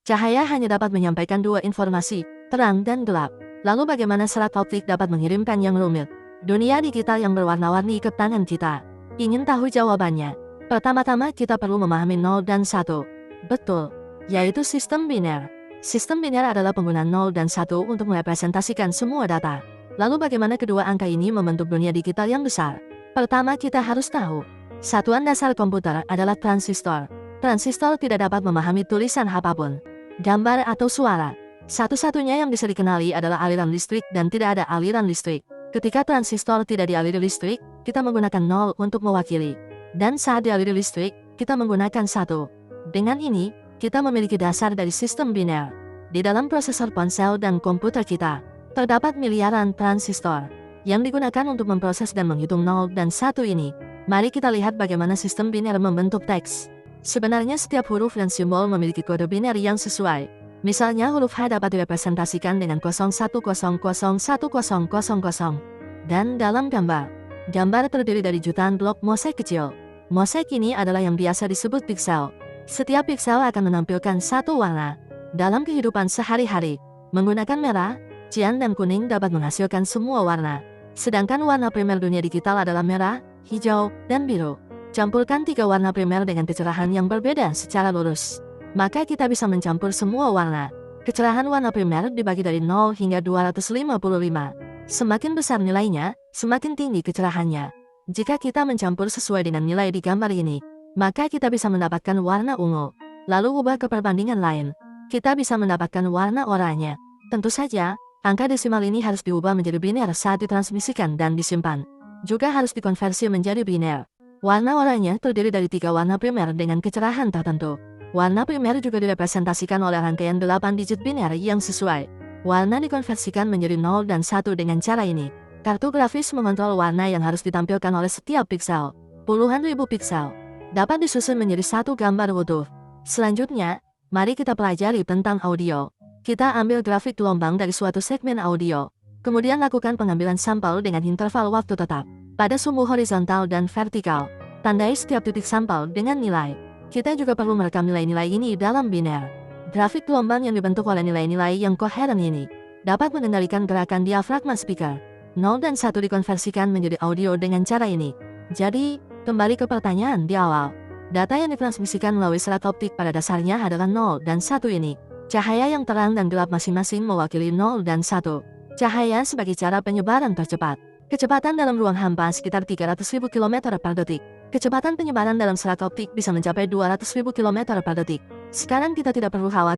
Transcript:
Cahaya hanya dapat menyampaikan dua informasi, terang dan gelap. Lalu bagaimana serat optik dapat mengirimkan yang rumit? Dunia digital yang berwarna-warni ke tangan kita. Ingin tahu jawabannya? Pertama-tama kita perlu memahami 0 dan 1. Betul, yaitu sistem biner. Sistem biner adalah penggunaan 0 dan 1 untuk merepresentasikan semua data. Lalu bagaimana kedua angka ini membentuk dunia digital yang besar? Pertama kita harus tahu, satuan dasar komputer adalah transistor. Transistor tidak dapat memahami tulisan apapun, gambar atau suara. Satu-satunya yang bisa dikenali adalah aliran listrik dan tidak ada aliran listrik. Ketika transistor tidak dialiri listrik, kita menggunakan 0 untuk mewakili. Dan saat dialiri listrik, kita menggunakan 1. Dengan ini, kita memiliki dasar dari sistem biner. Di dalam prosesor ponsel dan komputer kita, terdapat miliaran transistor yang digunakan untuk memproses dan menghitung 0 dan 1 ini. Mari kita lihat bagaimana sistem biner membentuk teks. Sebenarnya setiap huruf dan simbol memiliki kode biner yang sesuai. Misalnya huruf H dapat direpresentasikan dengan 01001000. Dan dalam gambar terdiri dari jutaan blok mosek kecil. Mosek ini adalah yang biasa disebut piksel. Setiap piksel akan menampilkan satu warna. Dalam kehidupan sehari-hari, menggunakan merah, cian dan kuning dapat menghasilkan semua warna. Sedangkan warna primer dunia digital adalah merah, hijau, dan biru. Campurkan tiga warna primer dengan kecerahan yang berbeda secara lurus. Maka kita bisa mencampur semua warna. Kecerahan warna primer dibagi dari 0 hingga 255. Semakin besar nilainya, semakin tinggi kecerahannya. Jika kita mencampur sesuai dengan nilai di gambar ini, maka kita bisa mendapatkan warna ungu. Lalu ubah ke perbandingan lain, kita bisa mendapatkan warna oranye. Tentu saja, angka desimal ini harus diubah menjadi biner saat ditransmisikan dan disimpan. Juga harus dikonversi menjadi biner. Warna oranye terdiri dari tiga warna primer dengan kecerahan tertentu. Warna primer juga direpresentasikan oleh rangkaian 8 digit biner yang sesuai. Warna dikonversikan menjadi 0 dan 1 dengan cara ini. Kartu grafis mengontrol warna yang harus ditampilkan oleh setiap piksel. Puluhan ribu piksel dapat disusun menjadi satu gambar utuh. Selanjutnya, mari kita pelajari tentang audio. Kita ambil grafik gelombang dari suatu segmen audio. Kemudian lakukan pengambilan sampel dengan interval waktu tetap. Pada sumbu horizontal dan vertikal, tandai setiap titik sampel dengan nilai. Kita juga perlu merekam nilai-nilai ini dalam biner. Grafik gelombang yang dibentuk oleh nilai-nilai yang koheren ini dapat mengendalikan gerakan diafragma speaker. 0 dan 1 dikonversikan menjadi audio dengan cara ini. Jadi, kembali ke pertanyaan di awal. Data yang ditransmisikan melalui serat optik pada dasarnya adalah 0 dan 1 ini. Cahaya yang terang dan gelap masing-masing mewakili 0 dan 1. Cahaya sebagai cara penyebaran tercepat. Kecepatan dalam ruang hampa sekitar 300.000 km per detik. Kecepatan penyebaran dalam serat optik bisa mencapai 200.000 km per detik. Sekarang kita tidak perlu khawatir